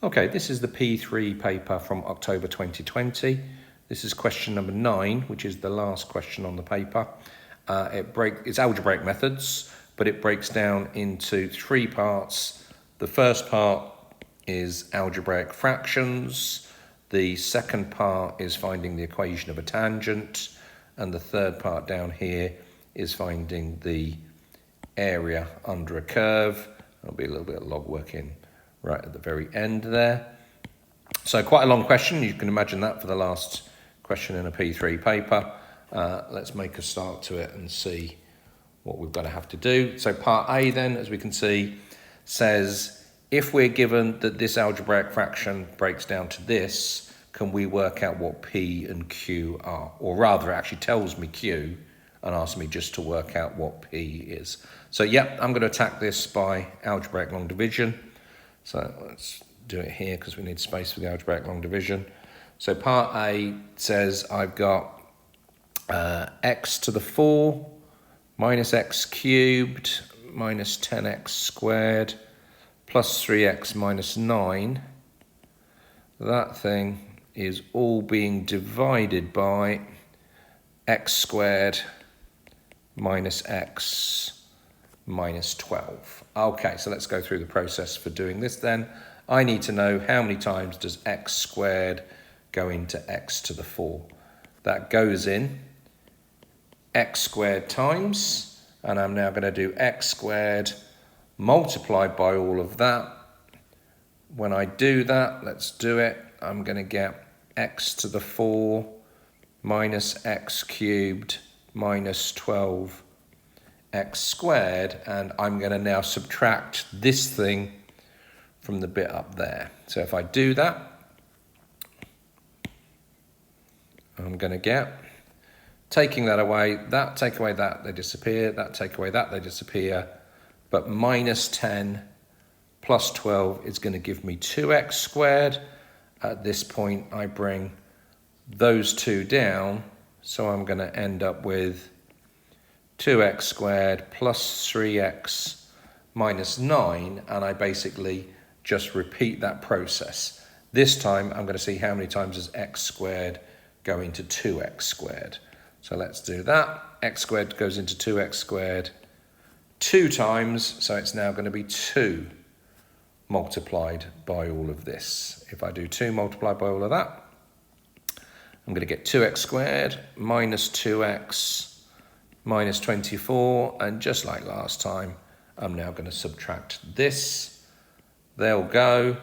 Okay, this is the P3 paper from October 2020. This is question number 9, which is the last question on the paper. It's algebraic methods, but it breaks down into 3 parts. The first part is algebraic fractions. The second part is finding the equation of a tangent. And the third part down here is finding the area under a curve. There'll be a little bit of log work in right at the very end there. So quite a long question. You can imagine that for the last question in a P3 paper. Let's make a start to it and see what we're going to have to do. So part A then, as we can see, says if we're given that this algebraic fraction breaks down to this, can we work out what P and Q are? Or rather, it actually tells me Q and asks me just to work out what P is. So yeah, I'm going to attack this by algebraic long division. So let's do it here because we need space for the algebraic long division. So part A says I've got x to the 4 minus x cubed minus 10x squared plus 3x minus 9. That thing is all being divided by x squared minus x minus 12. Okay, so let's go through the process for doing this then. I need to know how many times does x squared go into x to the 4. That goes in x squared times, and I'm now going to do x squared multiplied by all of that. When I do that, let's do it, I'm going to get x to the 4 minus x cubed minus 12 x squared, and I'm going to now subtract this thing from the bit up there. So if I do that, I'm going to get, taking that away, that take away that, they disappear, that take away that, they disappear, but minus 10 plus 12 is going to give me 2x squared. At this point, I bring those two down, so I'm going to end up with 2x squared plus 3x minus 9, and I basically just repeat that process. This time, I'm going to see how many times does x squared go into 2x squared. So let's do that. X squared goes into 2x squared 2 times, so it's now going to be 2 multiplied by all of this. If I do 2 multiplied by all of that, I'm going to get 2x squared minus 2x minus 24, and just like last time, I'm now going to subtract this. They'll go.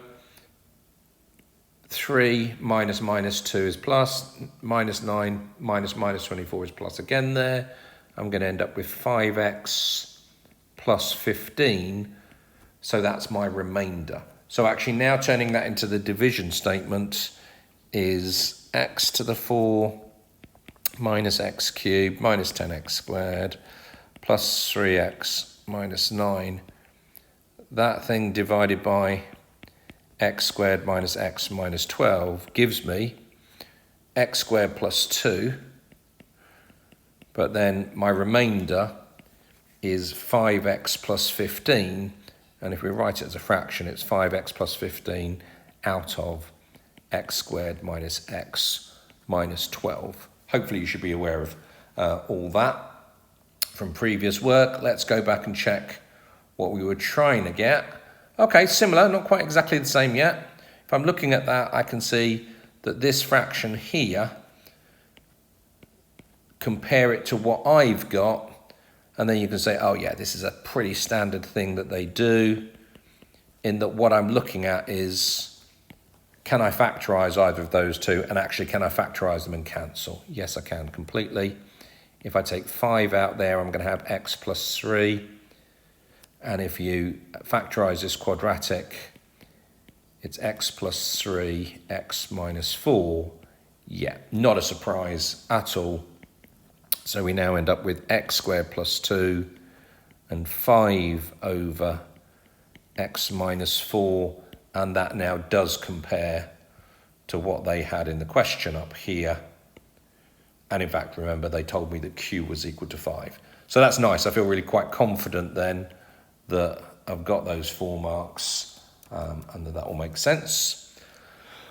3 minus minus 2 is plus, minus 9 minus minus 24 is plus again there. I'm going to end up with 5x plus 15, so that's my remainder. So actually now turning that into the division statement is x to the 4 minus x cubed minus 10x squared plus 3x minus 9. That thing divided by x squared minus x minus 12 gives me x squared plus 2, but then my remainder is 5x plus 15, and if we write it as a fraction, it's 5x plus 15 out of x squared minus x minus 12. Hopefully you should be aware of all that from previous work. Let's go back and check what we were trying to get. Okay, similar, not quite exactly the same yet. If I'm looking at that, I can see that this fraction here, compare it to what I've got, and then you can say, oh yeah, this is a pretty standard thing that they do, in that what I'm looking at is, can I factorize either of those two, and actually can I factorize them and cancel? Yes, I can completely. If I take 5 out there, I'm going to have x plus 3. And if you factorize this quadratic, it's x plus 3, x minus 4. Yeah, not a surprise at all. So we now end up with x squared plus 2 and 5 over x minus 4. And that now does compare to what they had in the question up here. And in fact, remember, they told me that q was equal to 5. So that's nice. I feel really quite confident then that I've got those 4 marks and that all makes sense.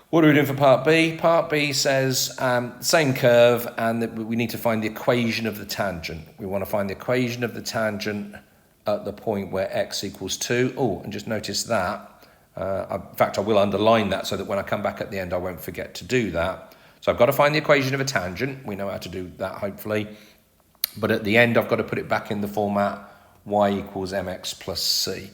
What are we doing for part B? Part B says same curve, and that we need to find the equation of the tangent. We want to find the equation of the tangent at the point where x equals 2. Oh, and just notice that. In fact, I will underline that so that when I come back at the end, I won't forget to do that. So I've got to find the equation of a tangent. We know how to do that, hopefully. But at the end, I've got to put it back in the format y equals mx plus c.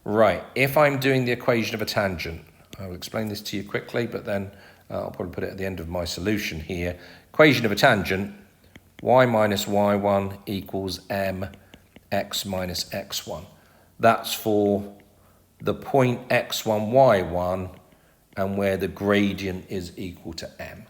Right, if I'm doing the equation of a tangent, I'll explain this to you quickly, but then I'll probably put it at the end of my solution here. Equation of a tangent, y minus y1 equals mx minus x1. That's for the point x1, y1, and where the gradient is equal to m.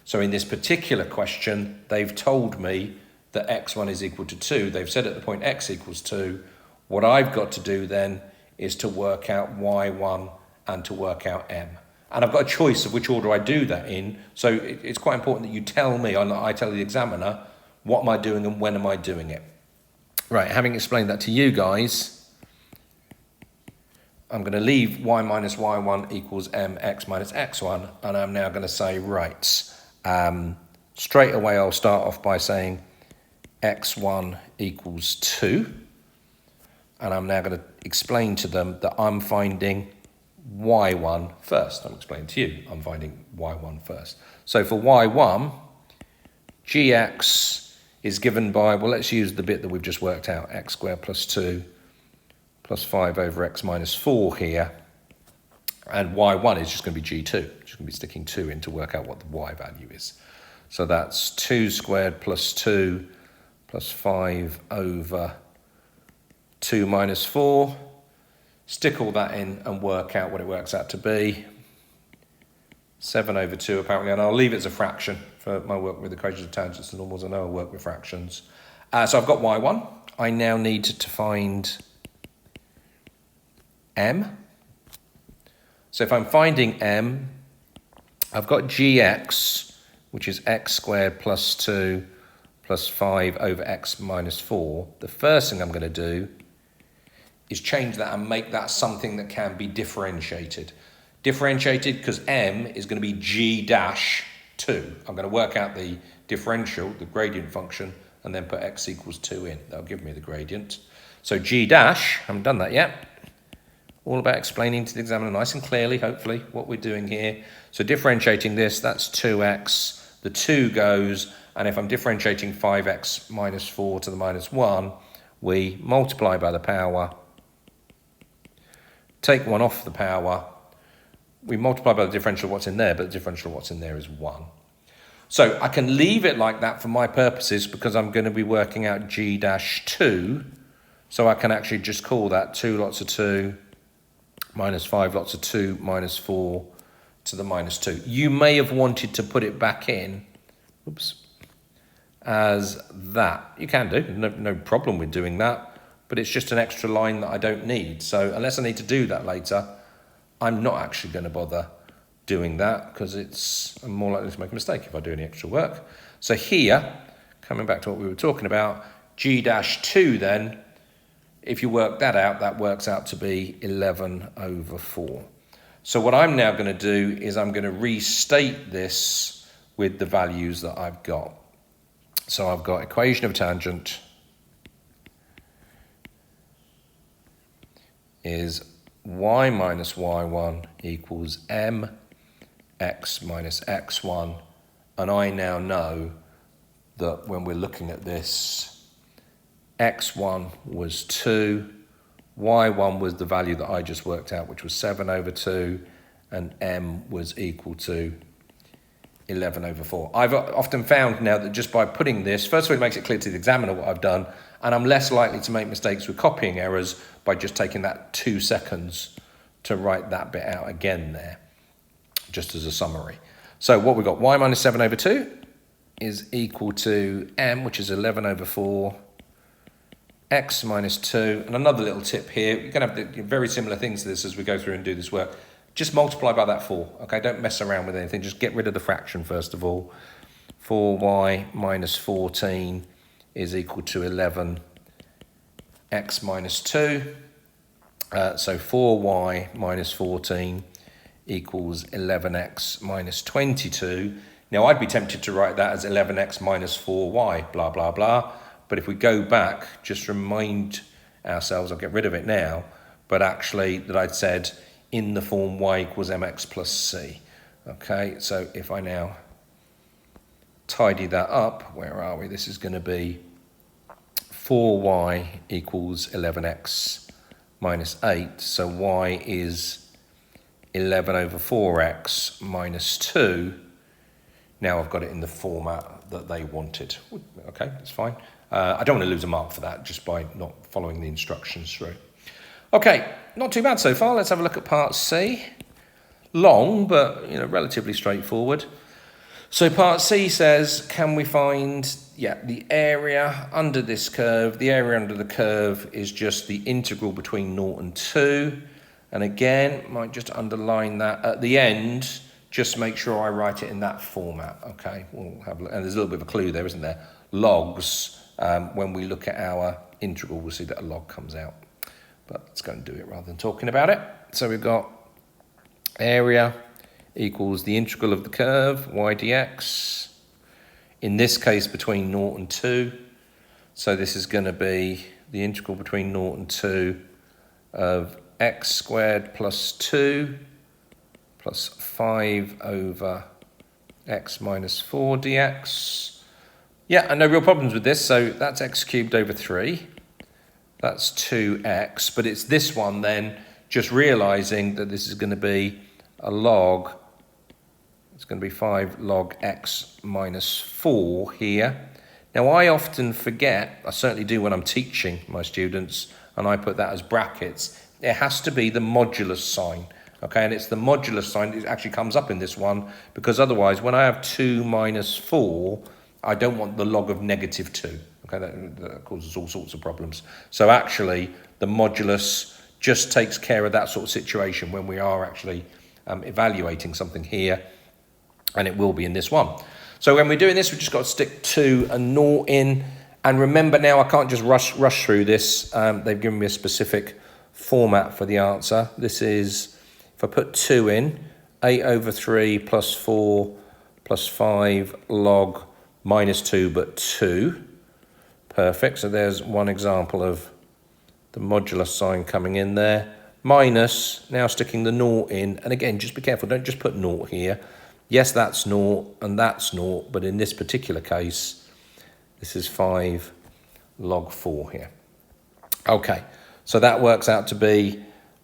So in this particular question, they've told me that x1 is equal to 2. They've said at the point x equals 2. What I've got to do then is to work out y1 and to work out m. And I've got a choice of which order I do that in. So it's quite important that you tell me, I tell the examiner, what am I doing and when am I doing it. Right, having explained that to you guys, I'm going to leave y minus y1 equals mx minus x1, and I'm now going to say, right, straight away I'll start off by saying x1 equals 2, and I'm now going to explain to them that I'm finding y1 first. I'm explaining to you, I'm finding y1 first. So for y1, gx is given by, well, let's use the bit that we've just worked out, x squared plus 2 plus 5 over x minus 4 here. And y1 is just going to be g2. Just going to be sticking 2 in to work out what the y value is. So that's 2 squared plus 2 plus 5 over 2 minus 4. Stick all that in and work out what it works out to be. 7 over 2 apparently, and I'll leave it as a fraction for my work with equations of tangents and normals. I know I work with fractions. So I've got y1. I now need to find m. So if I'm finding m, I've got gx, which is x squared plus 2 plus 5 over x minus 4. The first thing I'm going to do is change that and make that something that can be differentiated. Differentiated because m is going to be g dash 2. I'm going to work out the differential, the gradient function, and then put x equals 2 in. That'll give me the gradient. So g dash, I haven't done that yet. All about explaining to the examiner nice and clearly, hopefully, what we're doing here. So differentiating this, that's 2x. The 2 goes, and if I'm differentiating 5x minus 4 to the minus 1, we multiply by the power, take 1 off the power, we multiply by the differential of what's in there, but the differential of what's in there is 1. So I can leave it like that for my purposes because I'm going to be working out g dash 2. So I can actually just call that 2 lots of 2 minus 5 lots of 2 minus 4 to the minus 2. You may have wanted to put it back in, as that. You can do, no problem with doing that, but it's just an extra line that I don't need. So unless I need to do that later, I'm not actually going to bother doing that because I'm more likely to make a mistake if I do any extra work. So here, coming back to what we were talking about, g dash 2 then, if you work that out, that works out to be 11 over 4. So what I'm now going to do is I'm going to restate this with the values that I've got. So I've got equation of tangent is y minus y1 equals mx minus x1. And I now know that when we're looking at this, x1 was 2, y1 was the value that I just worked out, which was 7 over 2, and m was equal to 11 over 4. I've often found now that just by putting this, first of all, it makes it clear to the examiner what I've done, and I'm less likely to make mistakes with copying errors by just taking that 2 seconds to write that bit out again there, just as a summary. So what we've got, y minus 7 over 2 is equal to m, which is 11 over 4, x minus 2, and another little tip here, you're going to have very similar things to this as we go through and do this work. Just multiply by that 4, okay? Don't mess around with anything. Just get rid of the fraction first of all. 4y minus 14 is equal to 11 x minus 2. So 4y minus 14 equals 11x minus 22. Now, I'd be tempted to write that as 11x minus 4y, blah, blah, blah. But if we go back, just remind ourselves, I'll get rid of it now, but actually that I'd said in the form y equals mx plus c. Okay, so if I now tidy that up, where are we? This is going to be 4y equals 11x minus 8. So y is 11 over 4x minus 2. Now I've got it in the format that they wanted. Okay, that's fine. I don't want to lose a mark for that just by not following the instructions through. Okay, not too bad so far. Let's have a look at part C. Long, but relatively straightforward. So part C says, can we find the area under this curve? The area under the curve is just the integral between 0 and 2. And again, might just underline that at the end. Just make sure I write it in that format. Okay, we'll have, and there's a little bit of a clue there, isn't there? Logs. When we look at our integral, we'll see that a log comes out. But let's go and do it rather than talking about it. So we've got area equals the integral of the curve, y dx. In this case, between 0 and 2. So this is going to be the integral between 0 and 2 of x squared plus 2 plus 5 over x minus 4 dx. Yeah, and no real problems with this. So that's x cubed over 3. That's 2x. But it's this one then, just realising that this is going to be a log. It's going to be 5 log x minus 4 here. Now, I often forget, I certainly do when I'm teaching my students, and I put that as brackets. It has to be the modulus sign. Okay, and it's the modulus sign that actually comes up in this one, because otherwise, when I have 2 minus 4, I don't want the log of negative 2. Okay, that causes all sorts of problems. So actually, the modulus just takes care of that sort of situation when we are actually evaluating something here, and it will be in this one. So when we're doing this, we've just got to stick 2 and 0 in. And remember now, I can't just rush through this. They've given me a specific format for the answer. This is, if I put 2 in, 8 over 3 plus 4 plus 5 log minus 2, but 2. Perfect. So there's one example of the modulus sign coming in there. Minus, now sticking the 0 in. And again, just be careful. Don't just put 0 here. Yes, that's 0 and that's 0. But in this particular case, this is 5 log 4 here. Okay. So that works out to be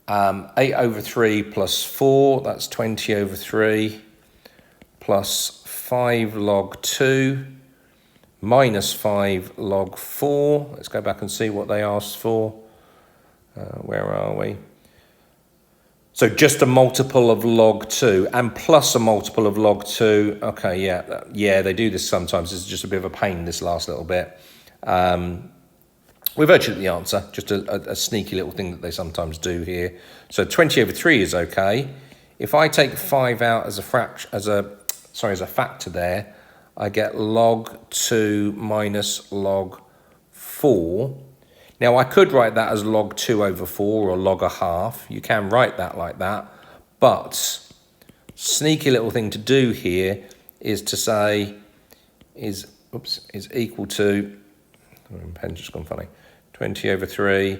8 over 3 plus 4. That's 20 over 3 plus 5 log 2 minus 5 log 4. Let's go back and see what they asked for. Where are we? So just a multiple of log 2 and plus a multiple of log 2. Okay, yeah, they do this sometimes. It's just a bit of a pain, this last little bit. We're virtually at the answer, just a sneaky little thing that they sometimes do here. So 20 over 3 is okay. If I take 5 out as a factor there, I get log 2 minus log 4. Now, I could write that as log 2 over 4 or log a half. You can write that like that. But sneaky little thing to do here is to say is equal to, pen's just gone funny, 20 over 3.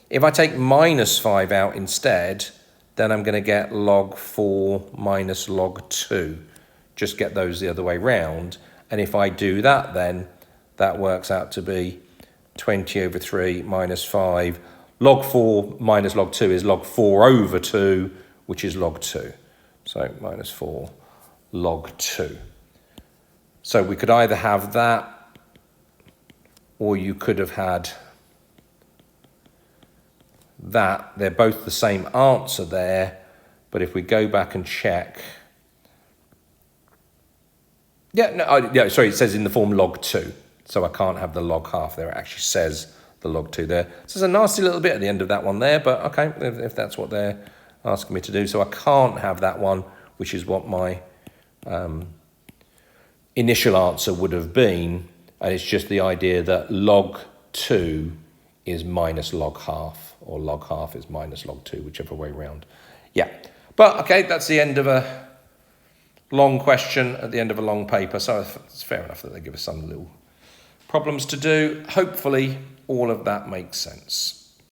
If I take minus 5 out instead, then I'm going to get log 4 minus log 2. Just get those the other way round. And if I do that, then that works out to be 20 over 3 minus 5. Log 4 minus log 2 is log 4 over 2, which is log 2. So minus 4 log 2. So we could either have that, or you could have had that. They're both the same answer there, but if we go back and check, sorry, it says in the form log 2, so I can't have the log half there. It actually says the log 2 there. So there's a nasty little bit at the end of that one there, but okay, if that's what they're asking me to do. So I can't have that one, which is what my initial answer would have been, and it's just the idea that log 2 is minus log half. or log half is minus log 2, whichever way round. Yeah, but okay, that's the end of a long question at the end of a long paper, so it's fair enough that they give us some little problems to do. Hopefully all of that makes sense.